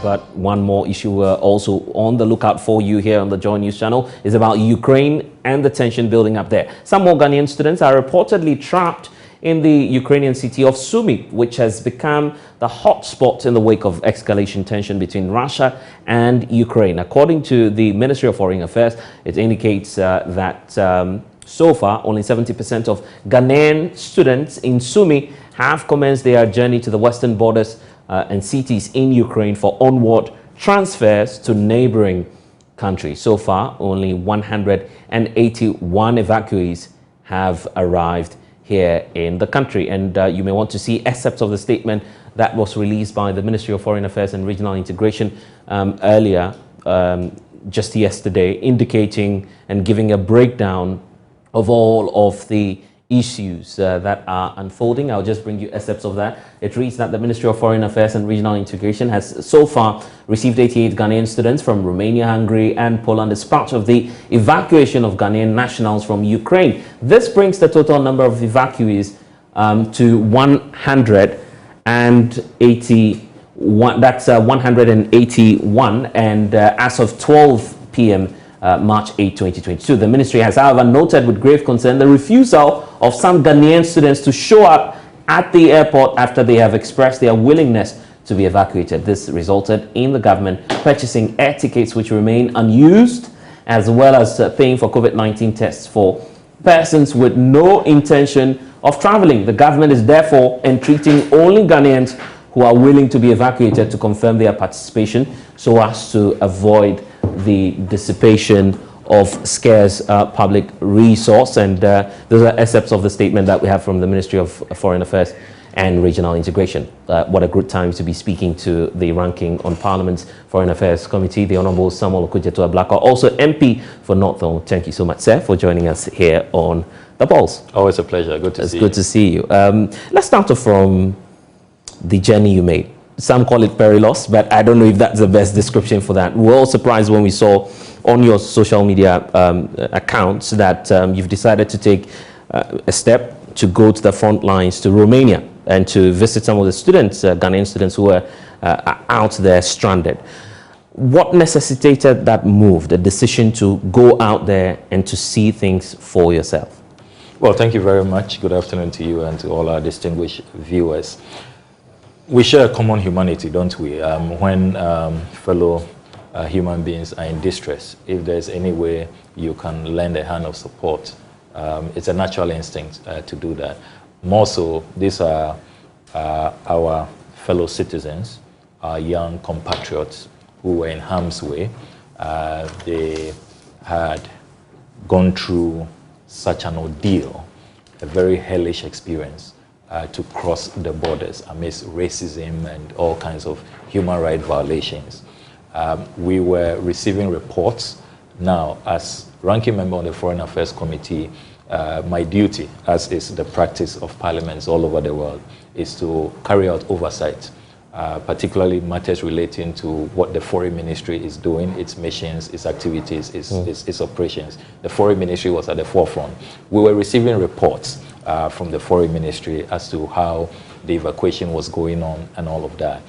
but one more issue we're also on the lookout for you here on the Joy News channel is about Ukraine and the tension building up there. Some more Ghanaian students are reportedly trapped in the Ukrainian city of Sumy, which has become the hot spot in the wake of escalation tension between Russia and Ukraine. According to the Ministry of Foreign Affairs, it indicates that so far only 70% of Ghanaian students in Sumy have commenced their journey to the western borders and cities in Ukraine for onward transfers to neighboring countries. So far, only 181 evacuees have arrived here in the country. And you may want to see excerpts of the statement that was released by the Ministry of Foreign Affairs and Regional Integration earlier, just yesterday, indicating and giving a breakdown of all of the issues that are unfolding. I'll just bring you excerpts of that. It reads that the Ministry of Foreign Affairs and Regional Integration has so far received 88 Ghanaian students from Romania, Hungary and Poland as part of the evacuation of Ghanaian nationals from Ukraine. This brings the total number of evacuees to 181. That's 181, and as of 12 p.m. March 8, 2022. The ministry has, however, noted with grave concern the refusal of some Ghanaian students to show up at the airport after they have expressed their willingness to be evacuated. This resulted in the government purchasing air tickets which remain unused, as well as paying for COVID-19 tests for persons with no intention of traveling. The government is therefore entreating only Ghanaians who are willing to be evacuated to confirm their participation so as to avoid the dissipation of scarce public resource. And those are excerpts of the statement that we have from the Ministry of Foreign Affairs and Regional Integration. What a good time to be speaking to the ranking on Parliament's Foreign Affairs Committee, the Honourable Samuel Okudjeto Ablakwa, also MP for Northern. Thank you so much, sir, for joining us here on The Pulse. Always a pleasure. Good to see you. It's good to see you. Let's start off from the journey you made. Some call it perilous, but I don't know if that's the best description for that. We're all surprised when we saw on your social media accounts that you've decided to take a step to go to the front lines to Romania and to visit some of the students, Ghanaian students who were out there stranded. What necessitated that move, the decision to go out there and to see things for yourself? Well, thank you very much. Good afternoon to you and to all our distinguished viewers. We share a common humanity, don't we? When fellow human beings are in distress, if there's any way you can lend a hand of support, it's a natural instinct to do that. More so, these are our fellow citizens, our young compatriots who were in harm's way. They had gone through such an ordeal, a very hellish experience. To cross the borders amidst racism and all kinds of human rights violations. We were receiving reports. Now, as ranking member on the Foreign Affairs Committee, my duty, as is the practice of parliaments all over the world, is to carry out oversight, particularly matters relating to what the Foreign Ministry is doing, its missions, its activities, its operations. The Foreign Ministry was at the forefront. We were receiving reports from the Foreign Ministry as to how the evacuation was going on and all of that.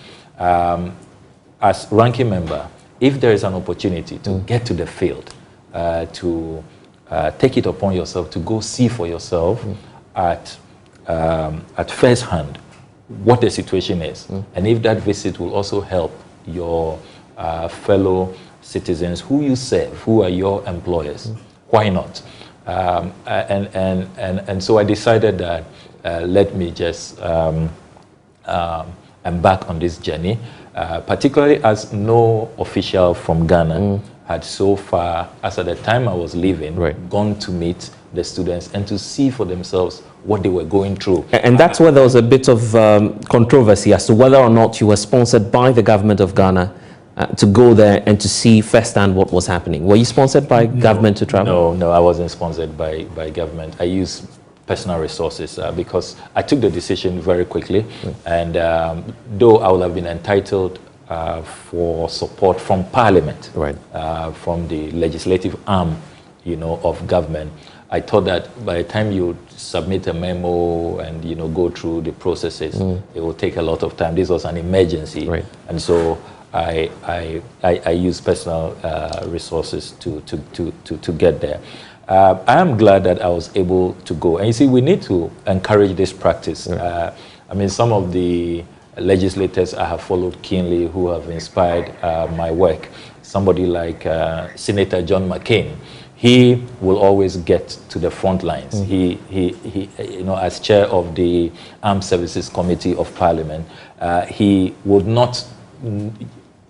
As ranking member, if there is an opportunity to get to the field, to take it upon yourself, to go see for yourself at first hand what the situation is, and if that visit will also help your fellow citizens who you serve, who are your employers, why not? And so I decided that let me just embark on this journey, particularly as no official from Ghana had so far, as at the time I was leaving, gone to meet the students and to see for themselves what they were going through. And that's where there was a bit of controversy as to whether or not you were sponsored by the government of Ghana to go there and to see firsthand what was happening. Were you sponsored by government to travel? No, I wasn't sponsored by government. I used personal resources because I took the decision very quickly. And though I would have been entitled for support from Parliament, from the legislative arm, of government, I thought that by the time you submit a memo and go through the processes, it will take a lot of time. This was an emergency, and so I use personal resources to get there. I am glad that I was able to go. And you see, we need to encourage this practice. I mean, some of the legislators I have followed keenly who have inspired my work, somebody like Senator John McCain, he will always get to the front lines. He you know, as chair of the Armed Services Committee of Parliament, he would not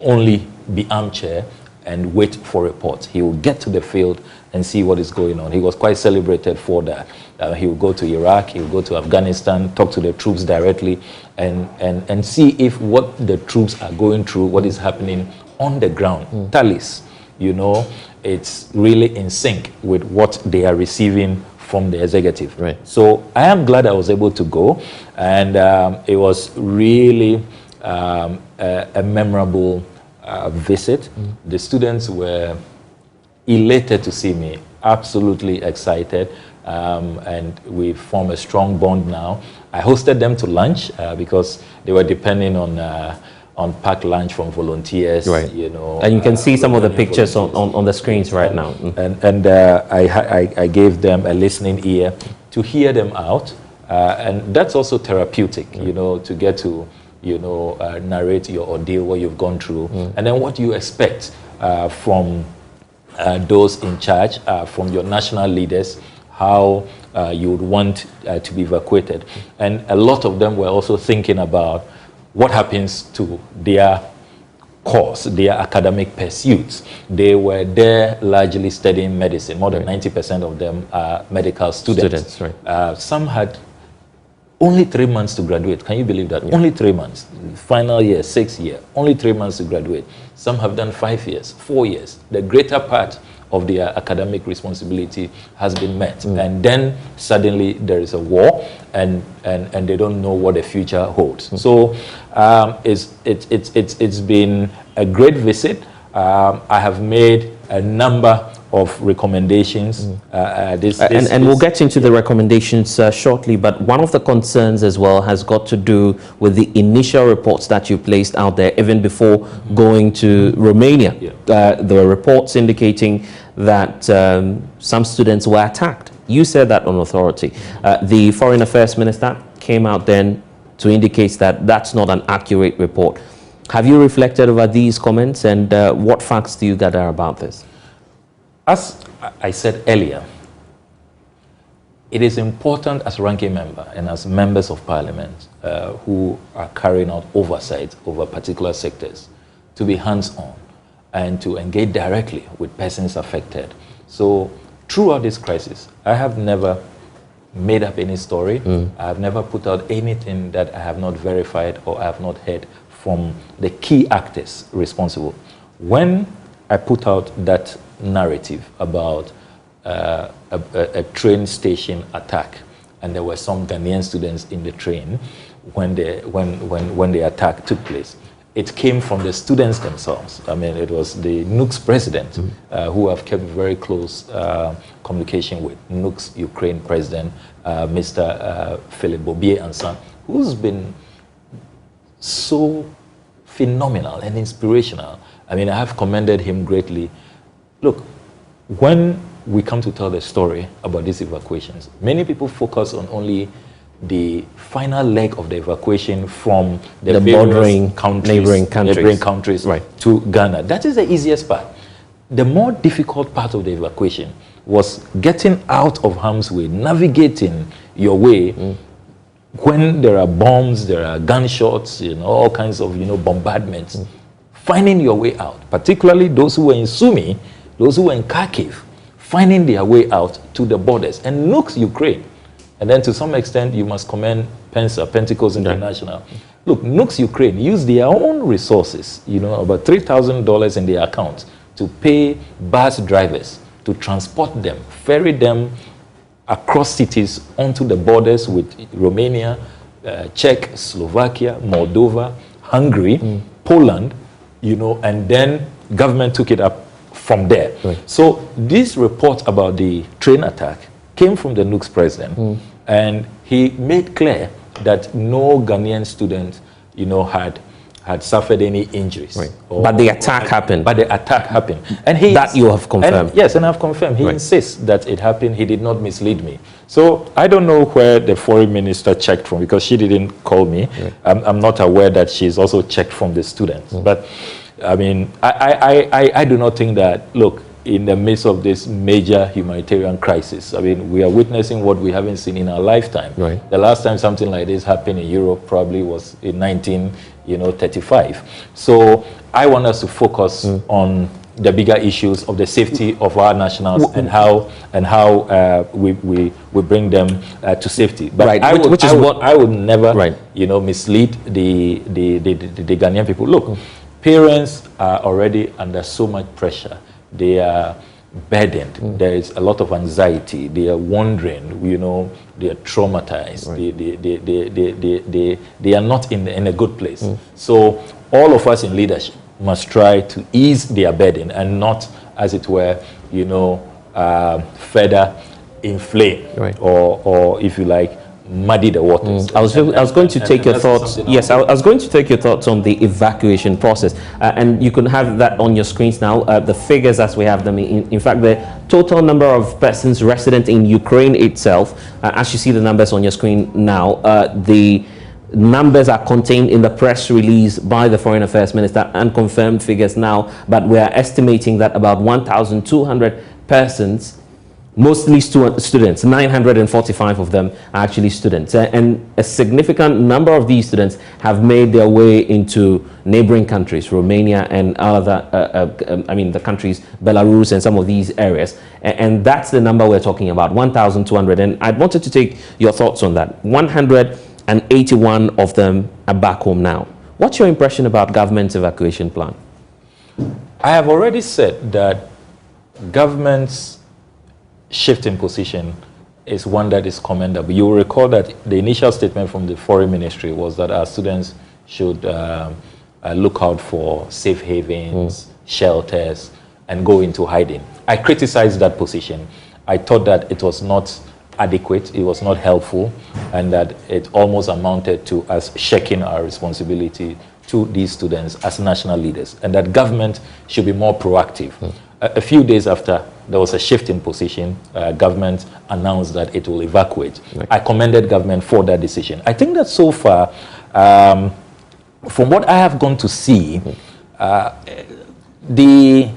only be armchair and wait for reports. He will get to the field and see what is going on. He was quite celebrated for that. He will go to Iraq, he will go to Afghanistan, talk to the troops directly, and see if what the troops are going through, what is happening on the ground, tallies, you know, it's really in sync with what they are receiving from the executive. Right. So I am glad I was able to go, and it was really a memorable visit. The students were elated to see me, absolutely excited, and we form a strong bond now. I hosted them to lunch because they were depending on packed lunch from volunteers, right. You know. And you can see some of the pictures on the screens right now. And I gave them a listening ear to hear them out, and that's also therapeutic, you know, to get to, you know, narrate your ordeal, what you've gone through, and then what you expect from those in charge, from your national leaders, how you would want to be evacuated. And a lot of them were also thinking about what happens to their course, their academic pursuits. They were there largely studying medicine. More than 90% of them are medical students. Right. Some had only 3 months to graduate. Can you believe that? Only 3 months. Final year, 6th year, only 3 months to graduate. Some have done 5 years, 4 years. The greater part of their academic responsibility has been met. And then suddenly there is a war, and they don't know what the future holds. So it's been a great visit. I have made a number of recommendations. And we'll get into the recommendations shortly, but one of the concerns as well has got to do with the initial reports that you placed out there even before going to Romania. There were reports indicating that some students were attacked. You said that on authority. The Foreign Affairs Minister came out then to indicate that that's not an accurate report. Have you reflected over these comments, and what facts do you gather about this? As I said earlier, it is important as ranking member and as members of parliament who are carrying out oversight over particular sectors to be hands-on and to engage directly with persons affected. So throughout this crisis, I have never made up any story. I have never put out anything that I have not verified or I have not heard from the key actors responsible. When I put out that narrative about a train station attack, and there were some Ghanaian students in the train when the attack took place, it came from the students themselves. I mean, it was the NUC's president who I've kept very close communication with, NUC's Ukraine president, Mr. Philip Bobier and son, who's been so phenomenal and inspirational. I mean, I have commended him greatly. Look, when we come to tell the story about these evacuations, many people focus on only the final leg of the evacuation from the bordering countries, neighboring countries right. to Ghana. That is the easiest part. The more difficult part of the evacuation was getting out of harm's way, navigating your way when there are bombs, there are gunshots, you know, all kinds of, you know, bombardments. Finding your way out, particularly those who were in Sumy, those who were in Kharkiv, finding their way out to the borders. And NUC's Ukraine. And then to some extent, you must commend PENSA, Pentecost International. Look, NUC's Ukraine used their own resources, you know, about $3,000 in their account to pay bus drivers to transport them, ferry them across cities onto the borders with Romania, Czech, Slovakia, Moldova, Hungary, Poland, you know, and then government took it up from there. Right. So this report about the train attack came from the NUC's president, and he made clear that no Ghanaian student, you know, had had suffered any injuries. Right. But the attack happened. But the attack happened. And that you have confirmed. Yes, and I've confirmed. He insists that it happened. He did not mislead me. So I don't know where the foreign minister checked from, because she didn't call me. I'm not aware that she's also checked from the students. But I mean, I do not think that, look, in the midst of this major humanitarian crisis, I mean, we are witnessing what we haven't seen in our lifetime. The last time something like this happened in Europe probably was in 1935. So I want us to focus on the bigger issues of the safety of our nationals and how we bring them to safety. But I would never mislead the Ghanaian people. Look, parents are already under so much pressure. They are burdened. There is a lot of anxiety. They are wondering, they are traumatized. They are not in a good place. So all of us in leadership must try to ease their burden and not, as it were, further inflame or if you like, muddy the waters. I was going to take your thoughts. Yes, I was going to take your thoughts on the evacuation process, and you can have that on your screens now. The figures as we have them. In fact, the total number of persons resident in Ukraine itself, as you see the numbers on your screen now, the numbers are contained in the press release by the Foreign Affairs Minister, unconfirmed figures now, but we are estimating that about 1,200 persons, mostly students, 945 of them are actually students. And a significant number of these students have made their way into neighboring countries, Romania and other, the countries, Belarus and some of these areas. And that's the number we're talking about, 1,200. And I wanted to take your thoughts on that. 181 of them are back home now. What's your impression about government's evacuation plan? I have already said that government's shift in position is one that is commendable. You will recall that the initial statement from the foreign ministry was that our students should look out for safe havens, shelters, and go into hiding. I criticized that position. I thought that it was not adequate, it was not helpful, and that it almost amounted to us shaking our responsibility to these students as national leaders, and that government should be more proactive. A few days after there was a shift in position, government announced that it will evacuate. I commended government for that decision. I think that so far, from what I have gone to see, the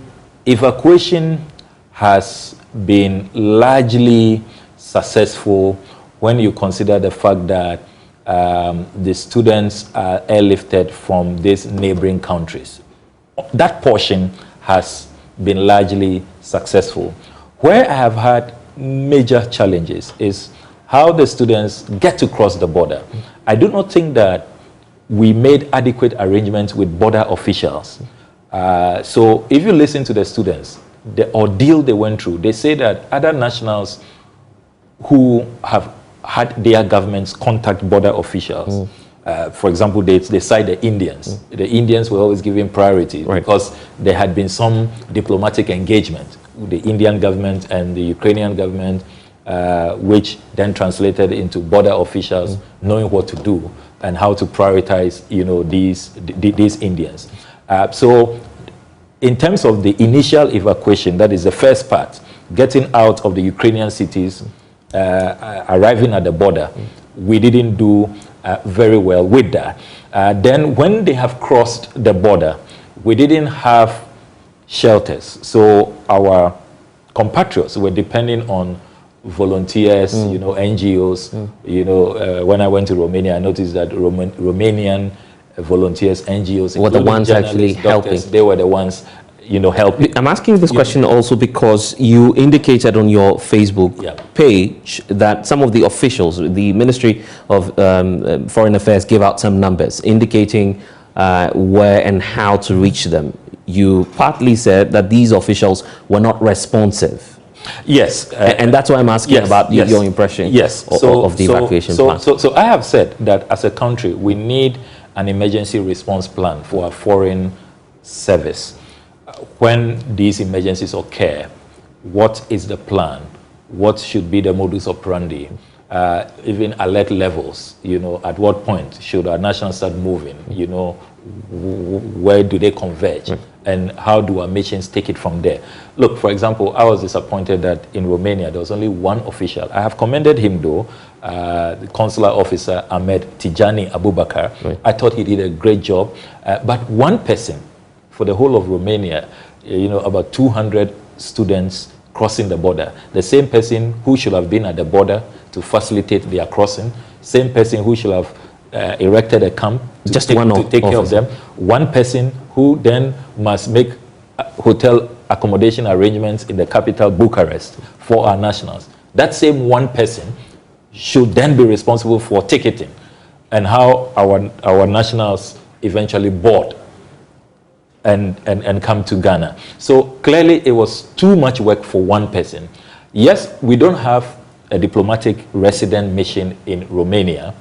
evacuation has been largely successful when you consider the fact that the students are airlifted from these neighboring countries. That portion has been largely successful. Where I have had major challenges is how the students get to cross the border. I do not think that we made adequate arrangements with border officials. So if you listen to the students, the ordeal they went through, they say that other nationals who have had their governments contact border officials. For example, they cite the Indians. The Indians were always given priority because there had been some diplomatic engagement with the Indian government and the Ukrainian government, which then translated into border officials knowing what to do and how to prioritize, these Indians. So in terms of the initial evacuation, that is the first part, getting out of the Ukrainian cities, arriving at the border, we didn't do very well with that. Then when they have crossed the border, we didn't have shelters. So our compatriots were depending on volunteers, NGOs. When I went to Romania, I noticed that Romanian volunteers, NGOs, were the ones actually helping. They were the ones helping. I'm asking this question also because you indicated on your Facebook page that some of the officials, the Ministry of Foreign Affairs, gave out some numbers indicating where and how to reach them. You partly said that these officials were not responsive. Yes. And that's why I'm asking about your impression of the evacuation plan. So I have said that as a country, we need an emergency response plan for our foreign service. When these emergencies occur, what is the plan? What should be the modus operandi? even alert levels, at what point should our nationals start moving, where do they converge, and how do our missions take it from there? Look, for example, I was disappointed that in Romania there was only one official. I have commended him though, the consular officer Ahmed Tijani Abubakar. I thought he did a great job, but one person for the whole of Romania, about 200 students crossing the border, the same person who should have been at the border to facilitate their crossing, same person who should have erected a camp to take care of them, one person who then must make hotel accommodation arrangements in the capital, Bucharest, for our nationals. That same one person should then be responsible for ticketing and how our nationals eventually board and come to Ghana. So clearly it was too much work for one person. Yes, we don't have a diplomatic resident mission in Romania.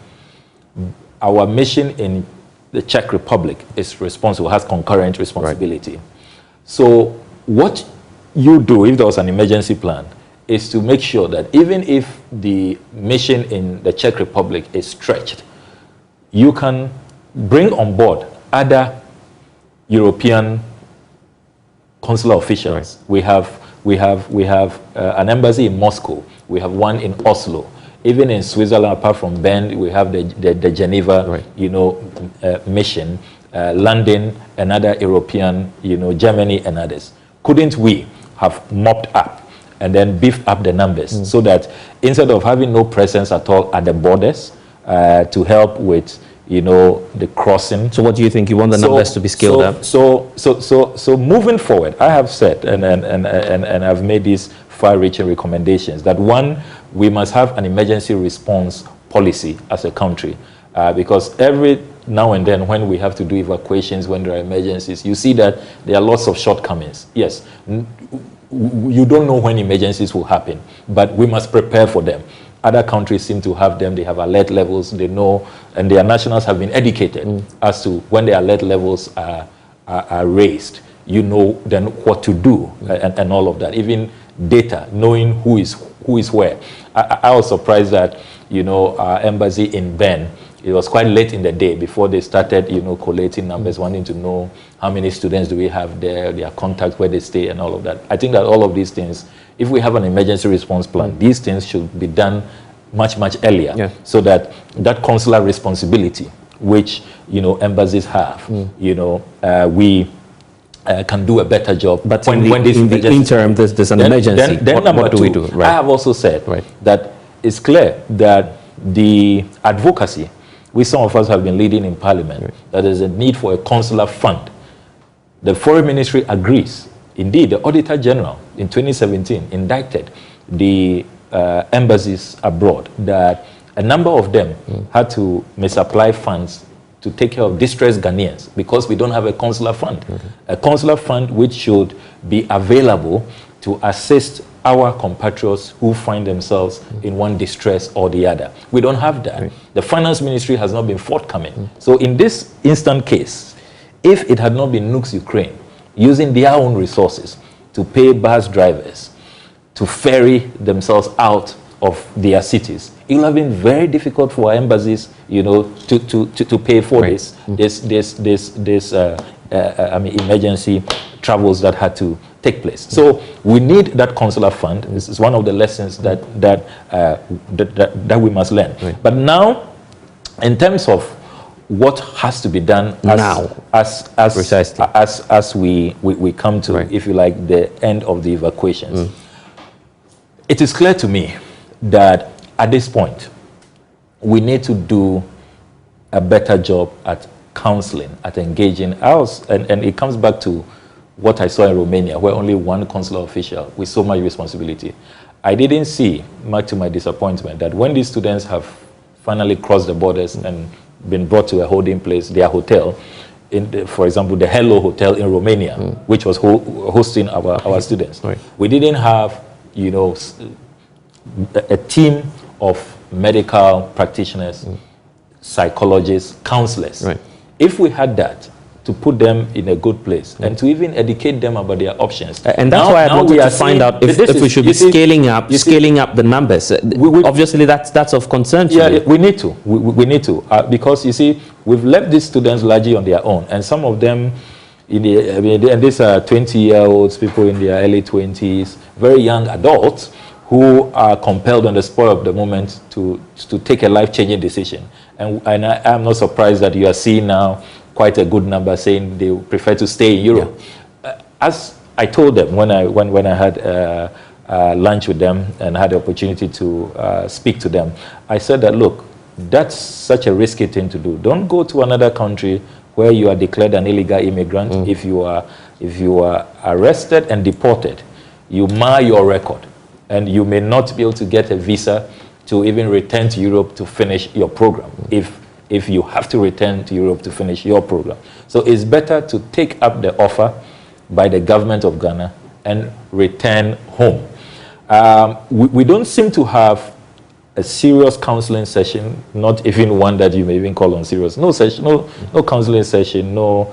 Our mission in the Czech Republic is responsible, has concurrent responsibility. So what you do, if there was an emergency plan, is to make sure that even if the mission in the Czech Republic is stretched, you can bring on board other European consular officials. We have an embassy in Moscow. We have one in Oslo. Even in Switzerland, apart from Bern, we have the Geneva, mission. London, another European, Germany and others. Couldn't we have mopped up and then beefed up the numbers so that instead of having no presence at all at the borders to help with the crossing. So what do you think? You want the numbers to be scaled up? So moving forward, I have said and I've made these far-reaching recommendations that one, we must have an emergency response policy as a country, because every now and then when we have to do evacuations, when there are emergencies, you see that there are lots of shortcomings. Yes, you don't know when emergencies will happen, but we must prepare for them. Other countries seem to have them. They have alert levels. They know, and their nationals have been educated as to when the alert levels are raised. Then what to do and all of that. Even data, knowing who is where. I was surprised that our embassy in Bern, it was quite late in the day before they started collating numbers, wanting to know how many students do we have there, their contacts, where they stay and all of that. I think that all of these things, if we have an emergency response plan, these things should be done much earlier, so that consular responsibility which embassies have, we can do a better job. But when in the interim there's an emergency, then what do we do? I have also said that it's clear that the advocacy which some of us have been leading in Parliament, that there's a need for a consular fund. The Foreign Ministry agrees. Indeed, the Auditor General in 2017 indicted the embassies abroad that a number of them had to misapply funds to take care of distressed Ghanaians because we don't have a consular fund. A consular fund which should be available to assist our compatriots who find themselves in one distress or the other. We don't have that. The Finance Ministry has not been forthcoming. So in this instant case, if it had not been Nukes Ukraine using their own resources to pay bus drivers to ferry themselves out of their cities, it will have been very difficult for our embassies, to pay for this emergency travels that had to take place. So we need that consular fund. This is one of the lessons that we must learn. But now, in terms of what has to be done as we come to, if you like, the end of the evacuations, it is clear to me that at this point we need to do a better job at counseling, at engaging us, and it comes back to what I saw in Romania, where only one consular official with so much responsibility. I didn't see, much to my disappointment, that when these students have finally crossed the borders and been brought to a holding place, their hotel, for example, the Hello Hotel in Romania, which was hosting our students. We didn't have, a team of medical practitioners, psychologists, counselors. If we had that to put them in a good place and to even educate them about their options. And that's why I wanted to find out if we should be scaling up the numbers. Obviously, that's of concern to you. Yeah, we need to. We need to because you see, we've left these students largely on their own, and some of them, and these are 20-year-olds, people in their early 20s, very young adults who are compelled on the spur of the moment to take a life-changing decision. And I'm not surprised that you are seeing now quite a good number saying they prefer to stay in Europe. Yeah. As I told them when I had lunch with them and had the opportunity to speak to them, I said that, look, that's such a risky thing to do. Don't go to another country where you are declared an illegal immigrant. If you are arrested and deported, you mar your record, and you may not be able to get a visa to even return to Europe to finish your program if you have to return to Europe to finish your program. So it's better to take up the offer by the government of Ghana and return home. We don't seem to have a serious counseling session, not even one that you may even call on serious. No session, no counseling session, no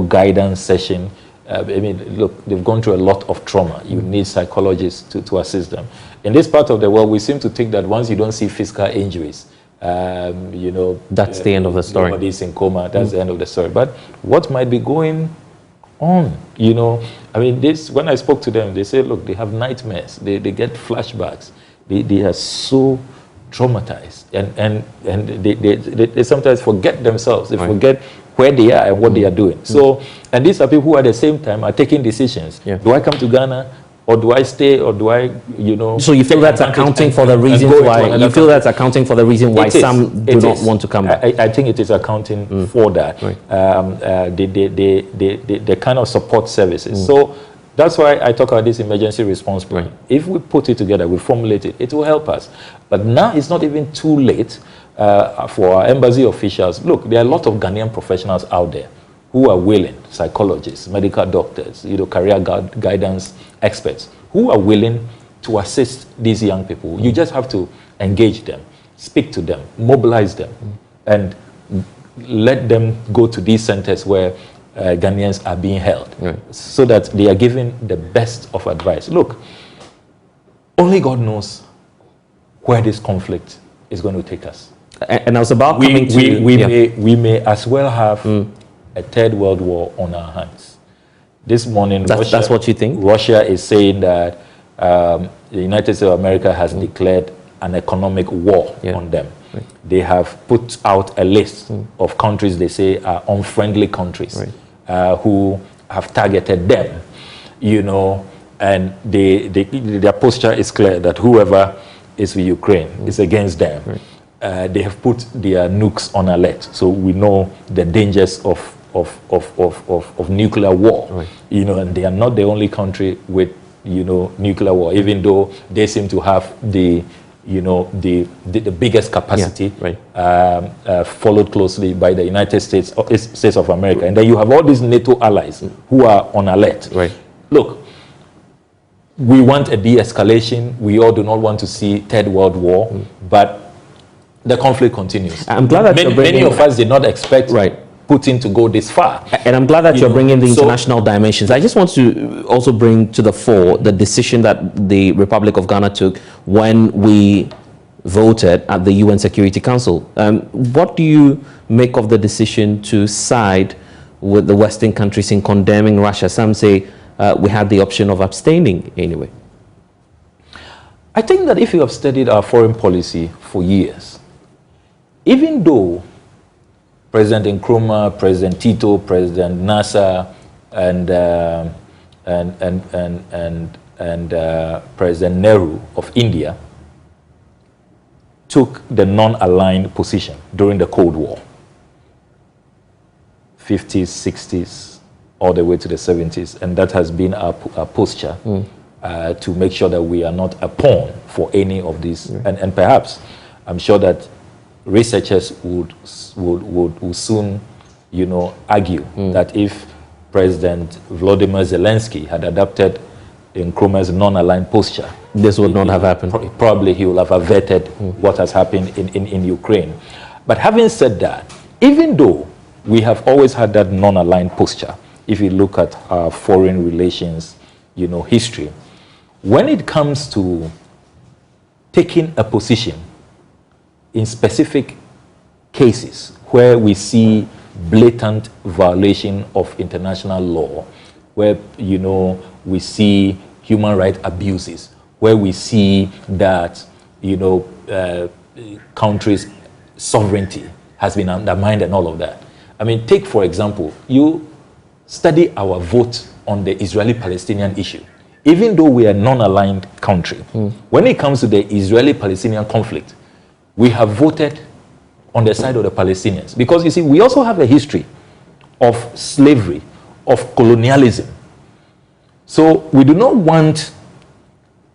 guidance session. I mean, look, they've gone through a lot of trauma. You need psychologists to assist them. In this part of the world, we seem to think that once you don't see physical injuries, that's the end of the story. Nobody's in coma. That's the end of the story. But what might be going on? I mean, when I spoke to them, they say, look, they have nightmares. They get flashbacks. They are so traumatized, and they sometimes forget themselves. They forget where they are and what they are doing. So, and these are people who at the same time are taking decisions. Yeah. Do I come to Ghana? Or do I stay, or do I, So you feel that's accounting for the reason why you feel that's accounting for the reason why some do not want to come back? I think it is accounting for that. Right. The kind of support services. So that's why I talk about this emergency response plan. Right. If we put it together, we formulate it, it will help us. But now it's not even too late for our embassy officials. Look, there are a lot of Ghanaian professionals out there who are willing, psychologists, medical doctors, career guidance experts, who are willing to assist these young people. You just have to engage them, speak to them, mobilize them, and let them go to these centers where Ghanaians are being held, so that they are given the best of advice. Look, only God knows where this conflict is going to take us. And I was about coming to... We may as well have a third world war on our hands. This morning, that's what you think? Russia is saying that the United States of America has declared an economic war on them. Right. They have put out a list of countries they say are unfriendly countries who have targeted them, and their posture is clear that whoever is with Ukraine is against them. Right. They have put their nukes on alert, so we know the dangers of nuclear war, and they are not the only country with nuclear war, even though they seem to have the biggest capacity, followed closely by the United States of America. And then you have all these NATO allies who are on alert. Right. Look, we want a de-escalation. We all do not want to see third world war, but the conflict continues. I'm glad that many of us did not expect Putin to go this far. And I'm glad that you're bringing the international dimensions. I just want to also bring to the fore the decision that the Republic of Ghana took when we voted at the UN Security Council. What do you make of the decision to side with the Western countries in condemning Russia? Some say we had the option of abstaining anyway. I think that if you have studied our foreign policy for years, even though President Nkrumah, President Tito, President Nasser, and President Nehru of India took the non-aligned position during the Cold War, 50s, 60s, all the way to the 70s, and that has been our posture to make sure that we are not a pawn for any of these. And perhaps, I'm sure that researchers would soon, argue that if President Volodymyr Zelensky had adopted Nkrumah's non-aligned posture, this would not have happened. Probably he will have averted what has happened in Ukraine. But having said that, even though we have always had that non-aligned posture. If you look at our foreign relations, history, when it comes to taking a position in specific cases where we see blatant violation of international law, where we see human rights abuses, where we see that countries' sovereignty has been undermined and all of that. I mean, take for example, you study our vote on the Israeli-Palestinian issue. Even though we are a non-aligned country, when it comes to the Israeli-Palestinian conflict, we have voted on the side of the Palestinians. Because you see, we also have a history of slavery, of colonialism. So we do not want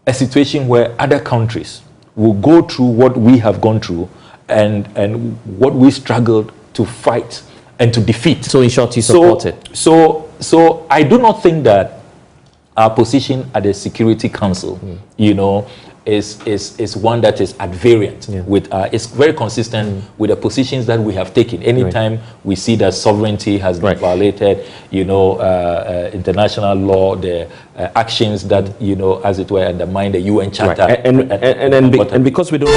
a situation where other countries will go through what we have gone through and what we struggled to fight and to defeat. So in short, you support it. So I do not think that our position at the Security Council, is one that is at variant with it's very consistent with the positions that we have taken. Anytime we see that sovereignty has been violated, international law, the actions that as it were undermine the UN Charter, and because we don't